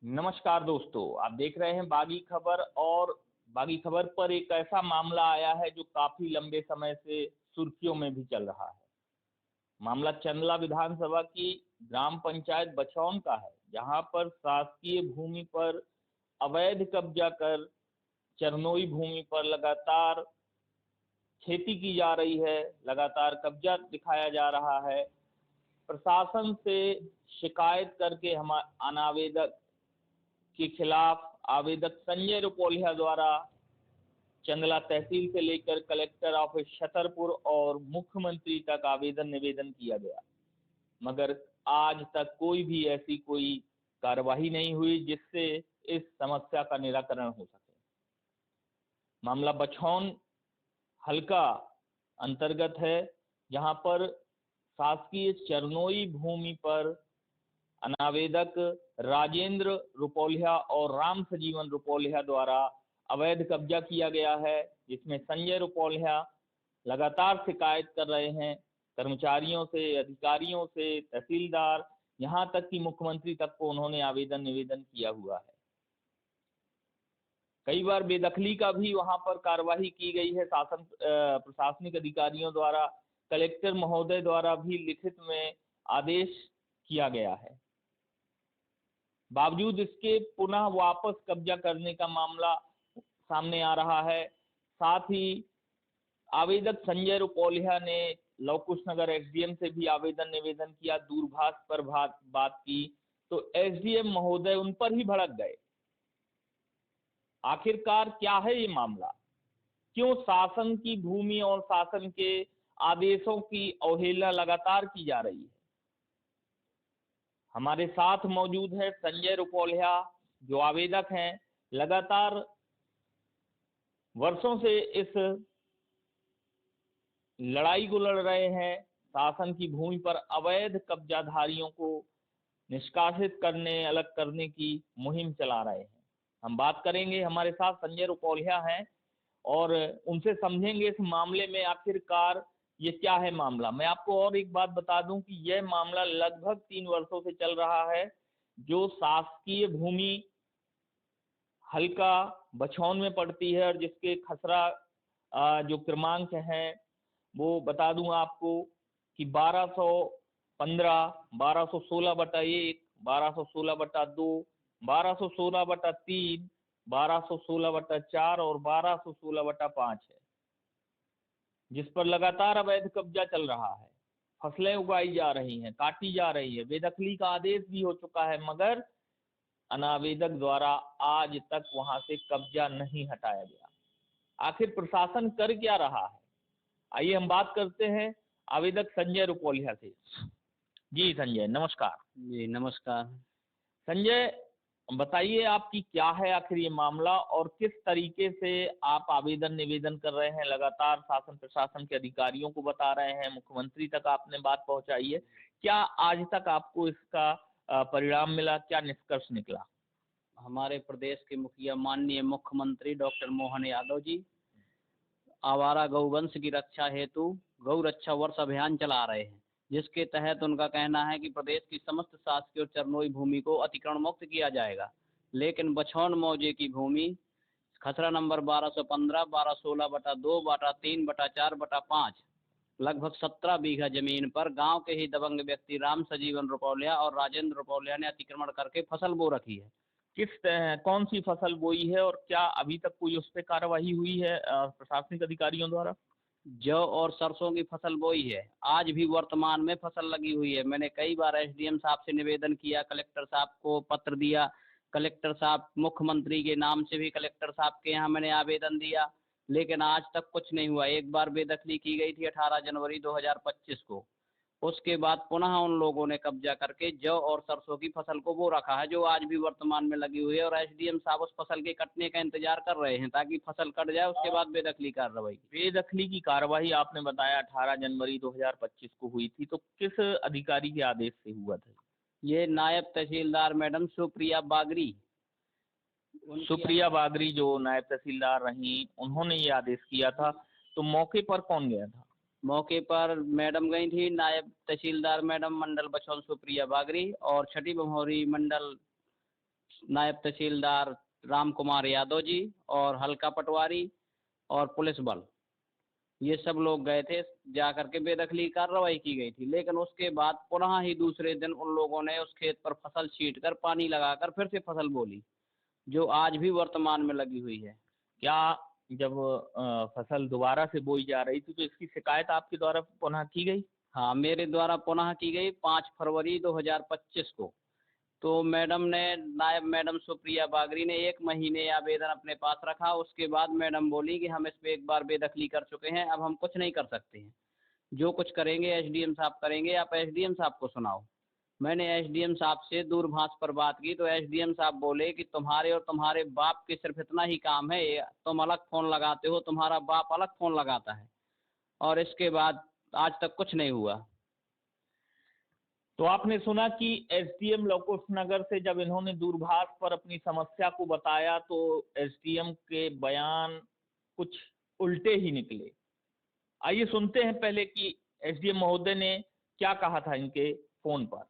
नमस्कार दोस्तों, आप देख रहे हैं बागी खबर। और बागी खबर पर एक ऐसा मामला आया है जो काफी लंबे समय से सुर्खियों में भी चल रहा है। मामला चंदला विधानसभा की ग्राम पंचायत बछौन का है, जहां पर शासकीय भूमि पर अवैध कब्जा कर चरनोई भूमि पर लगातार खेती की जा रही है, लगातार कब्जा दिखाया जा रहा है। प्रशासन से शिकायत करके हम अनावेदक के खिलाफ आवेदक संजय रुपोलिया द्वारा चंदला तहसील से लेकर कलेक्टर ऑफिस छतरपुर और मुख्यमंत्री तक आवेदन निवेदन किया गया, मगर आज तक कोई कार्यवाही नहीं हुई जिससे इस समस्या का निराकरण हो सके। मामला बछौन हल्का अंतर्गत है, जहां पर शासकीय चरनोई भूमि पर अनावेदक राजेंद्र रुपोलिया और राम सजीवन रुपोलिया द्वारा अवैध कब्जा किया गया है, जिसमें संजय रुपोलिया लगातार शिकायत कर रहे हैं कर्मचारियों से, अधिकारियों से, तहसीलदार, यहां तक कि मुख्यमंत्री तक को उन्होंने आवेदन निवेदन किया हुआ है। कई बार बेदखली का भी वहां पर कार्यवाही की गई है प्रशासनिक अधिकारियों द्वारा, कलेक्टर महोदय द्वारा भी लिखित में आदेश किया गया है। बावजूद इसके पुनः वापस कब्जा करने का मामला सामने आ रहा है। साथ ही आवेदक संजय रुपोलिया ने लव कुश नगर एसडीएम से भी आवेदन निवेदन किया, दूरभाष पर बात की तो एसडीएम महोदय उन पर ही भड़क गए। आखिरकार क्या है ये मामला? क्यों शासन की भूमि और शासन के आदेशों की अवहेलना लगातार की जा रही है? हमारे साथ मौजूद है संजय रुपोलिया, जो आवेदक हैं, लगातार वर्षों से इस लड़ाई को लड़ रहे हैं, शासन की भूमि पर अवैध कब्जाधारियों को निष्कासित करने, अलग करने की मुहिम चला रहे हैं। हम बात करेंगे, हमारे साथ संजय रुपोलिया हैं और उनसे समझेंगे इस मामले में आखिरकार ये क्या है मामला। मैं आपको और एक बात बता दूं कि यह मामला लगभग 3 वर्षों से चल रहा है, जो शासकीय भूमि हल्का बछौन में पड़ती है और जिसके खसरा जो क्रमांक हैं वो बता दूं आपको कि 1215, 1216/1, 1216/2, 1216/3, 1216/4 और 1216/5 है, जिस पर लगातार अवैध कब्जा चल रहा है। फसलें उगाई जा रही हैं, काटी जा रही है, बेदखली का आदेश भी हो चुका है, मगर अनावेदक द्वारा आज तक वहां से कब्जा नहीं हटाया गया। आखिर प्रशासन कर क्या रहा है? आइए हम बात करते हैं आवेदक संजय रुपोलिया से। जी संजय, नमस्कार। जी नमस्कार। संजय, बताइए आपकी क्या है आखिर ये मामला और किस तरीके से आप आवेदन निवेदन कर रहे हैं, लगातार शासन प्रशासन के अधिकारियों को बता रहे हैं, मुख्यमंत्री तक आपने बात पहुंचाई है, क्या आज तक आपको इसका परिणाम मिला, क्या निष्कर्ष निकला? हमारे प्रदेश के मुखिया माननीय मुख्यमंत्री डॉक्टर मोहन यादव जी आवारा गौवंश की रक्षा हेतु गौ रक्षा वर्ष अभियान चला रहे हैं, जिसके तहत उनका कहना है कि प्रदेश की समस्त शासकीय और चरनोई भूमि को अतिक्रमण मुक्त किया जाएगा। लेकिन बछौन मौजे की भूमि खसरा नंबर 1215, 1216/2, 3/4/5 लगभग 17 बीघा जमीन पर गांव के ही दबंग व्यक्ति राम सजीवन रुपोलिया और राजेंद्र रुपोलिया ने अतिक्रमण करके फसल बो रखी है। कौन सी फसल बोई है और क्या अभी तक कोई उस पर कार्यवाही हुई है प्रशासनिक अधिकारियों द्वारा? जौ और सरसों की फसल बोई है, आज भी वर्तमान में फसल लगी हुई है। मैंने कई बार एसडीएम साहब से निवेदन किया, कलेक्टर साहब को पत्र दिया, कलेक्टर साहब मुख्यमंत्री के नाम से भी कलेक्टर साहब के यहाँ मैंने आवेदन दिया, लेकिन आज तक कुछ नहीं हुआ। एक बार बेदखली की गई थी 18 जनवरी 2025 को, उसके बाद पुनः उन लोगों ने कब्जा करके जौ और सरसों की फसल को बो रखा है, जो आज भी वर्तमान में लगी हुई है। और एसडीएम साहब उस फसल के कटने का इंतजार कर रहे हैं ताकि फसल कट जाए, उसके बाद बेदखली कार्रवाई। बेदखली की कार्यवाही आपने बताया 18 जनवरी 2025 को हुई थी, तो किस अधिकारी के आदेश से हुआ था? ये नायब तहसीलदार मैडम सुप्रिया बागरी जो नायब तहसीलदार रही, उन्होंने ये आदेश किया था। तो मौके पर कौन गया था? मौके पर मैडम गई थी, नायब तहसीलदार मैडम मंडल बछौन सुप्रिया बागरी और छठी बमहोरी मंडल नायब तहसीलदार राम कुमार यादव जी और हल्का पटवारी और पुलिस बल, ये सब लोग गए थे। जा करके बेदखली कार्रवाई की गई थी, लेकिन उसके बाद पुनः ही दूसरे दिन उन लोगों ने उस खेत पर फसल छींट कर पानी लगाकर फिर से फसल बोली, जो आज भी वर्तमान में लगी हुई है। क्या जब फसल दोबारा से बोई जा रही थी तो इसकी शिकायत आपके द्वारा पुनः की गई? हाँ, मेरे द्वारा पुनः की गई 5 फरवरी 2025 को। तो मैडम ने, नायब मैडम सुप्रिया बागरी ने 1 महीने आवेदन अपने पास रखा। उसके बाद मैडम बोली कि हम इस पे एक बार बेदखली कर चुके हैं, अब हम कुछ नहीं कर सकते हैं, जो कुछ करेंगे एसडीएम साहब करेंगे, आप एसडीएम साहब को सुनाओ। मैंने एसडीएम साहब से दूरभाष पर बात की तो एसडीएम साहब बोले कि तुम्हारे और तुम्हारे बाप के सिर्फ इतना ही काम है, तुम अलग फ़ोन लगाते हो, तुम्हारा बाप अलग फ़ोन लगाता है, और इसके बाद आज तक कुछ नहीं हुआ। तो आपने सुना कि एसडीएम लवकुश नगर से जब इन्होंने दूरभाष पर अपनी समस्या को बताया तो एसडीएम के बयान कुछ उल्टे ही निकले। आइए सुनते हैं पहले कि एसडीएम महोदय ने क्या कहा था इनके फोन पर।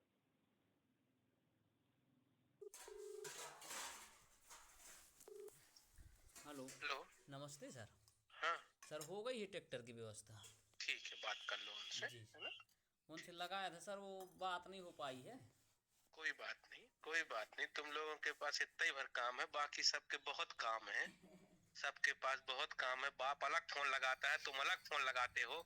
हेलो। नमस्ते सर। हाँ सर हो गई है ट्रैक्टर की व्यवस्था? ठीक है, बात कर लो उनसे, जी है ना? उनसे लगाया था सर, वो बात नहीं हो पाई है। कोई बात नहीं, कोई बात नहीं। तुम लोगों के पास इतना ही भर काम है, बाकी सबके बहुत काम है, सबके पास बहुत काम है। बाप अलग फोन लगाता है, तुम अलग फोन लगाते हो।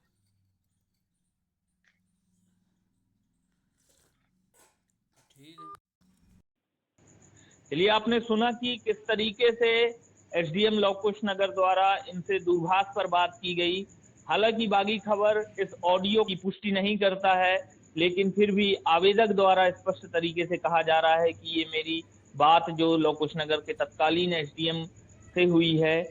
ठीक है। चलिए, आपने सुना कि किस तरीके से एसडीएम लवकुश नगर द्वारा इनसे दूरभाष पर बात की गई। हालांकि बागी खबर इस ऑडियो की पुष्टि नहीं करता है, लेकिन फिर भी आवेदक द्वारा स्पष्ट तरीके से कहा जा रहा है कि ये मेरी बात जो लवकुश नगर के तत्कालीन एसडीएम से हुई है।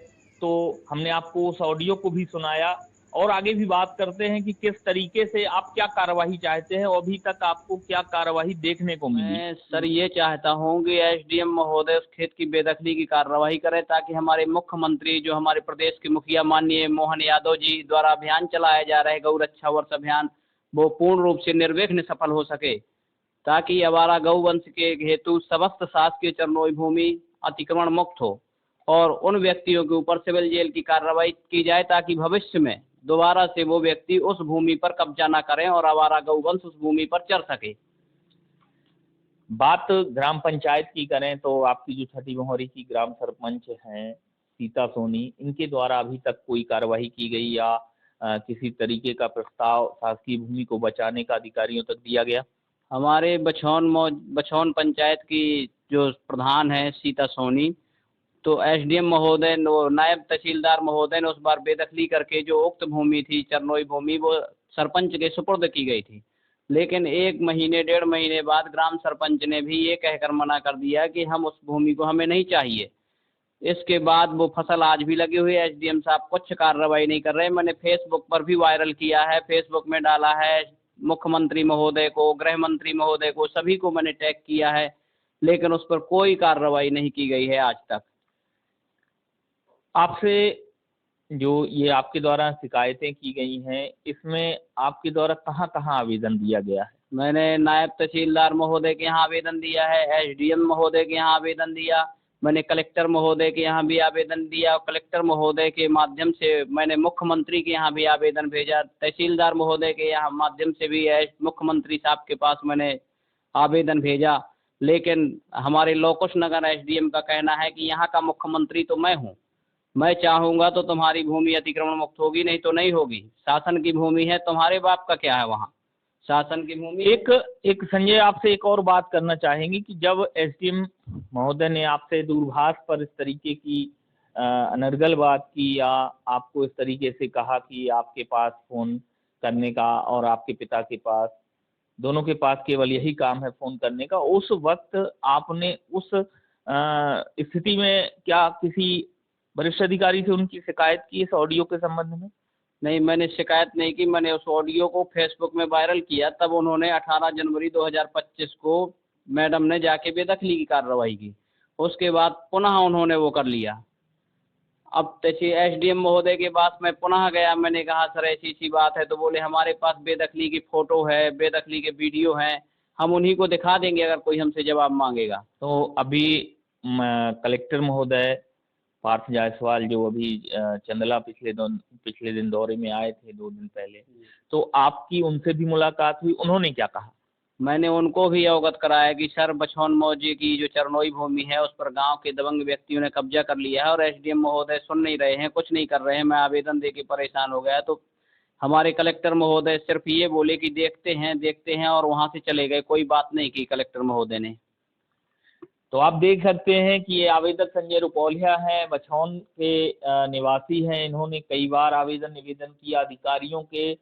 तो हमने आपको उस ऑडियो को भी सुनाया और आगे भी बात करते हैं कि किस तरीके से आप क्या कार्यवाही चाहते हैं और अभी तक आपको क्या कार्यवाही देखने को मिली। मैं सर ये चाहता हूँ कि एसडीएम महोदय उस खेत की बेदखली की कार्रवाई करें, ताकि हमारे मुख्यमंत्री, जो हमारे प्रदेश के मुखिया माननीय मोहन यादव जी द्वारा अभियान चलाया जा रहा है गौ रक्षा वर्ष अभियान, वो पूर्ण रूप से निर्विघ्न सफल हो सके, ताकि आवारा गौवंश के हेतु समस्त शासकीय चरणों भूमि अतिक्रमण मुक्त हो और उन व्यक्तियों के ऊपर सिविल जेल की कार्रवाई की जाए, ताकि भविष्य में दोबारा से वो व्यक्ति उस भूमि पर कब्जा न करें और आवारा गौवंश उस भूमि पर चर सके। बात ग्राम पंचायत की करें तो आपकी जो छठी मोहरी की ग्राम सरपंच हैं सीता सोनी, इनके द्वारा अभी तक कोई कार्रवाई की गई या किसी तरीके का प्रस्ताव शासकीय भूमि को बचाने का अधिकारियों तक दिया गया? हमारे बछौन पंचायत की जो प्रधान है सीता सोनी, तो एसडीएम महोदय, नायब तहसीलदार महोदय ने उस बार बेदखली करके जो उक्त भूमि थी चरनोई भूमि, वो सरपंच के सुपुर्द की गई थी। लेकिन 1 महीने 1.5 महीने बाद ग्राम सरपंच ने भी ये कहकर मना कर दिया कि हम उस भूमि को, हमें नहीं चाहिए। इसके बाद वो फसल आज भी लगी हुई है, एसडीएम साहब कुछ कार्रवाई नहीं कर रहे। मैंने फेसबुक पर भी वायरल किया है, फेसबुक में डाला है, मुख्यमंत्री महोदय को, गृह मंत्री महोदय को, सभी को मैंने टैग किया है, लेकिन उस पर कोई कार्रवाई नहीं की गई है आज तक। आपसे जो ये आपके द्वारा शिकायतें की गई हैं, इसमें आपके द्वारा कहाँ-कहाँ आवेदन दिया गया है? मैंने नायब तहसीलदार महोदय के यहाँ आवेदन दिया है, एसडीएम महोदय के यहाँ आवेदन दिया, मैंने कलेक्टर महोदय के यहाँ भी आवेदन दिया, कलेक्टर महोदय के माध्यम से मैंने मुख्यमंत्री के यहाँ भी आवेदन भेजा, तहसीलदार महोदय के यहाँ माध्यम से भी मुख्यमंत्री साहब के पास मैंने आवेदन भेजा। लेकिन हमारे लवकुश नगर एसडीएम का कहना है कि यहाँ का मुख्यमंत्री तो मैं हूँ, मैं चाहूँगा तो तुम्हारी भूमि अतिक्रमण मुक्त होगी, नहीं तो नहीं होगी। शासन की भूमि है, तुम्हारे बाप का क्या है वहाँ, शासन की भूमि। एक संजय, आपसे एक और बात करना चाहेंगे कि जब एसडीएम महोदय ने आपसे दूरभाष पर इस तरीके की अनर्गल बात की या आपको इस तरीके से कहा कि आपके पास फ़ोन करने का और आपके पिता के पास, दोनों के पास केवल यही काम है फ़ोन करने का, उस वक्त आपने उस स्थिति में क्या किसी वरिष्ठ अधिकारी से उनकी शिकायत की इस ऑडियो के संबंध में? नहीं, मैंने शिकायत नहीं की, मैंने उस ऑडियो को फेसबुक में वायरल किया। तब उन्होंने 18 जनवरी 2025 को मैडम ने जाके बेदखली की कार्रवाई की, उसके बाद पुनः उन्होंने वो कर लिया। अब एसडीएम महोदय के पास मैं पुनः गया, मैंने कहा सर ऐसी ऐसी बात है, तो बोले हमारे पास बेदखली की फ़ोटो है, बेदखली के वीडियो हैं, हम उन्हीं को दिखा देंगे अगर कोई हमसे जवाब मांगेगा। तो अभी कलेक्टर महोदय पार्थ जायसवाल जो अभी चंदला पिछले दिन दौरे में आए थे 2 दिन पहले, तो आपकी उनसे भी मुलाकात हुई, उन्होंने क्या कहा? मैंने उनको भी अवगत कराया कि सर बछौन मौजे की जो चरनोई भूमि है उस पर गांव के दबंग व्यक्तियों ने कब्जा कर लिया है और एसडीएम महोदय सुन नहीं रहे हैं, कुछ नहीं कर रहे हैं। मैं आवेदन दे के परेशान हो गया। तो हमारे कलेक्टर महोदय सिर्फ ये बोले कि देखते हैं और वहाँ से चले गए, कोई बात नहीं की कलेक्टर महोदय ने। तो आप देख सकते हैं कि ये आवेदक संजय रुपौलिया हैं, बछौन के निवासी हैं। इन्होंने कई बार आवेदन निवेदन किया, अधिकारियों के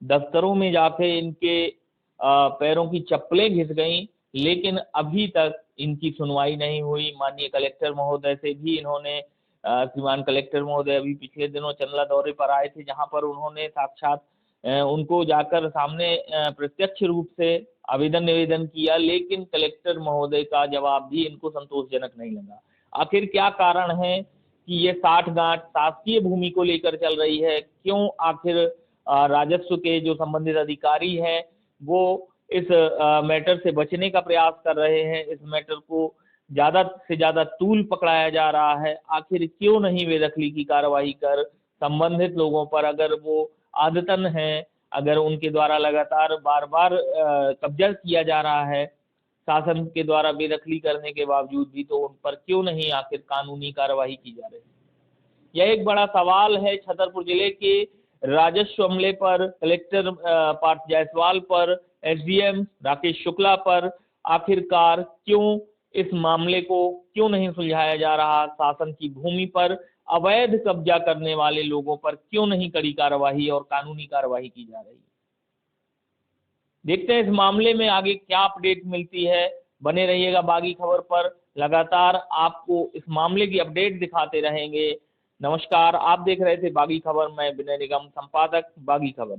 दफ्तरों में जाके इनके पैरों की चप्पलें घिस गईं, लेकिन अभी तक इनकी सुनवाई नहीं हुई। माननीय कलेक्टर महोदय से भी इन्होंने श्रीमान कलेक्टर महोदय अभी पिछले दिनों चंदला दौरे पर आए थे, जहां पर उन्होंने साक्षात उनको जाकर सामने प्रत्यक्ष रूप से आवेदन निवेदन किया, लेकिन कलेक्टर महोदय का जवाब भी इनको संतोषजनक नहीं लगा। आखिर क्या कारण है कि ये साठगांठ शासकीय भूमि को लेकर चल रही है? क्यों आखिर राजस्व के जो संबंधित अधिकारी हैं वो इस मैटर से बचने का प्रयास कर रहे हैं? इस मैटर को ज़्यादा से ज़्यादा तूल पकड़ाया जा रहा है। आखिर क्यों नहीं बेदखली की कार्रवाई कर संबंधित लोगों पर, अगर वो आदतन हैं, अगर उनके द्वारा लगातार बार-बार कब्जा किया जा रहा है शासन के द्वारा बेदखली करने के बावजूद भी, तो उन पर क्यों नहीं आखिर कानूनी कार्रवाई की जा रही है? यह एक बड़ा सवाल है। छतरपुर जिले के राजस्व अमले पर, कलेक्टर पार्थ जायसवाल पर, एसडीएम राकेश शुक्ला पर आखिरकार क्यों इस मामले को क्यों नहीं सुलझाया जा रहा? शासन की भूमि पर अवैध कब्जा करने वाले लोगों पर क्यों नहीं कड़ी कार्रवाई और कानूनी कार्रवाई की जा रही है? देखते हैं इस मामले में आगे क्या अपडेट मिलती है। बने रहिएगा बागी खबर पर, लगातार आपको इस मामले की अपडेट दिखाते रहेंगे। नमस्कार, आप देख रहे थे बागी खबर। मैं विनय निगम, संपादक बागी खबर।